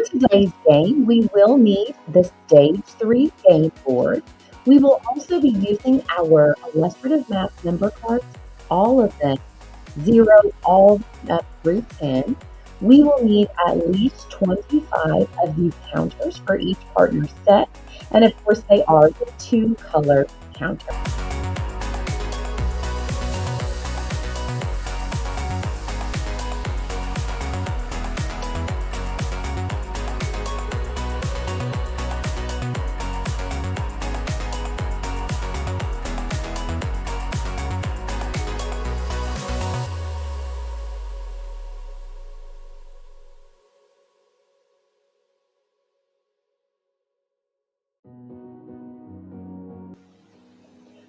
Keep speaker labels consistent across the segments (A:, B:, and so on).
A: today's game, we will need the stage 3 game board. We will also be using our illustrative math number cards, all of them, 0 all the way up through 10. We will need at least 25 of these counters for each partner set, and of course they are the 2-color counters.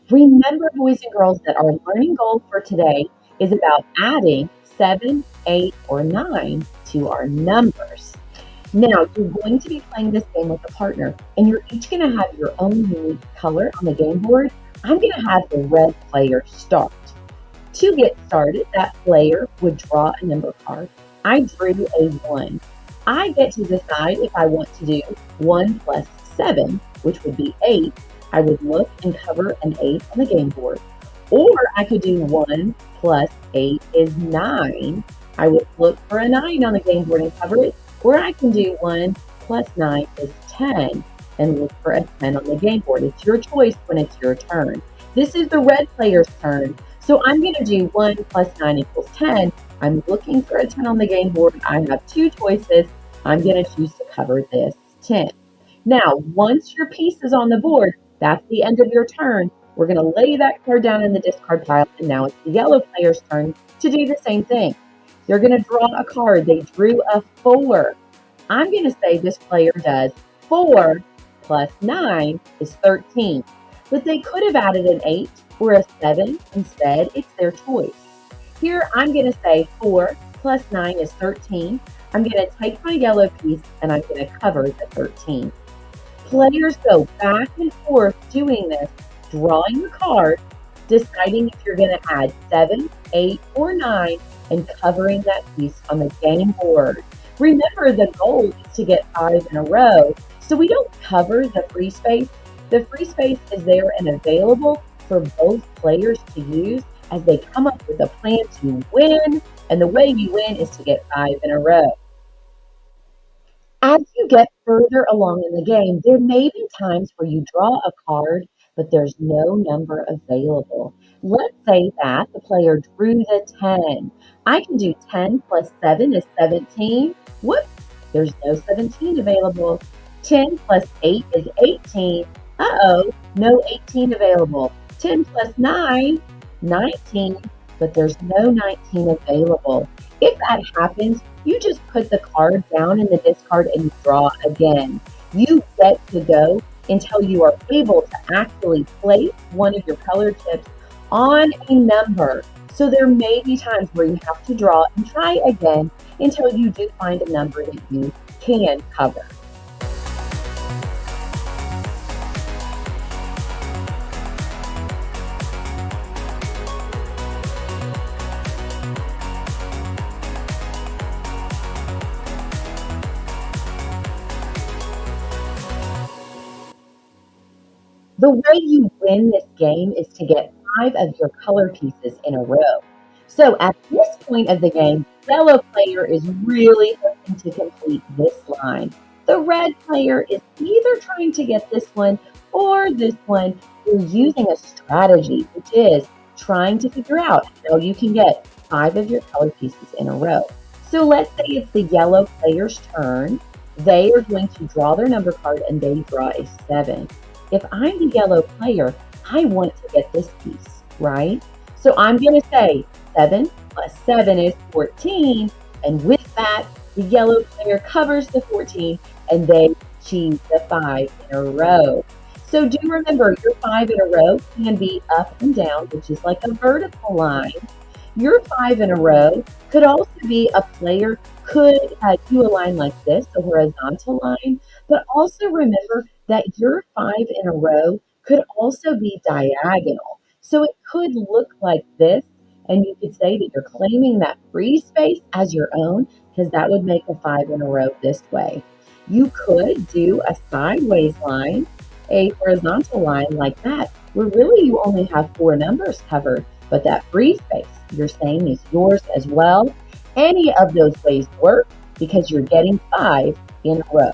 A: Remember, boys and girls, that our learning goal for today is about adding 7, 8, or 9 to our numbers. Now, you're going to be playing this game with a partner, and you're each going to have your own unique color on the game board. I'm going to have the red player start. To get started, that player would draw a number card. I drew a 1. I get to decide if I want to do 1 plus 7, which would be 8. I would look and cover an 8 on the game board. Or I could do 1 plus 8 is 9. I would look for a 9 on the game board and cover it. Or I can do 1 plus 9 is 10 and look for a 10 on the game board. It's your choice when it's your turn. This is the red player's turn. So I'm going to do 1 plus 9 equals 10. I'm looking for a 10 on the game board. I have 2 choices. I'm going to choose to cover this 10. Now, once your piece is on the board, that's the end of your turn. We're going to lay that card down in the discard pile, and now it's the yellow player's turn to do the same thing. They're going to draw a card. They drew a 4. I'm going to say this player does 4 plus 9 is 13. But they could have added an 8 or a 7 instead. It's their choice. Here, I'm going to say 4 plus 9 is 13. I'm going to take my yellow piece, and I'm going to cover the 13. Players go back and forth doing this, drawing the card, deciding if you're going to add 7, 8, or 9, and covering that piece on the game board. Remember, the goal is to get 5 in a row, so we don't cover the free space. The free space is there and available for both players to use as they come up with a plan to win, and the way you win is to get 5 in a row. As you get further along in the game, there may be times where you draw a card, but there's no number available. Let's say that the player drew the 10. I can do 10 plus 7 is 17. Whoops, there's no 17 available. 10 plus 8 is 18. Uh-oh, no 18 available. 10 plus 9, 19, but there's no 19 available. If that happens, you just put the card down in the discard and draw again. You get to go until you are able to actually place one of your color chips on a number. So there may be times where you have to draw and try again until you do find a number that you can cover. The way you win this game is to get 5 of your color pieces in a row. So at this point of the game, the yellow player is really hoping to complete this line. The red player is either trying to get this one or this one. You're using a strategy, which is trying to figure out how you can get 5 of your color pieces in a row. So let's say it's the yellow player's turn. They are going to draw their number card and they draw a 7. If I'm the yellow player, I want to get this piece, right? So I'm going to say 7 plus 7 is 14. And with that, the yellow player covers the 14 and they achieve the 5 in a row. So do remember, your 5 in a row can be up and down, which is like a vertical line. Your 5 in a row could also be a player could do a line like this, a horizontal line, but also remember that your 5 in a row could also be diagonal. So it could look like this, and you could say that you're claiming that free space as your own, because that would make a 5 in a row this way. You could do a sideways line, a horizontal line like that, where really you only have four numbers covered, but that free space you're saying is yours as well. Any of those ways work because you're getting five in a row.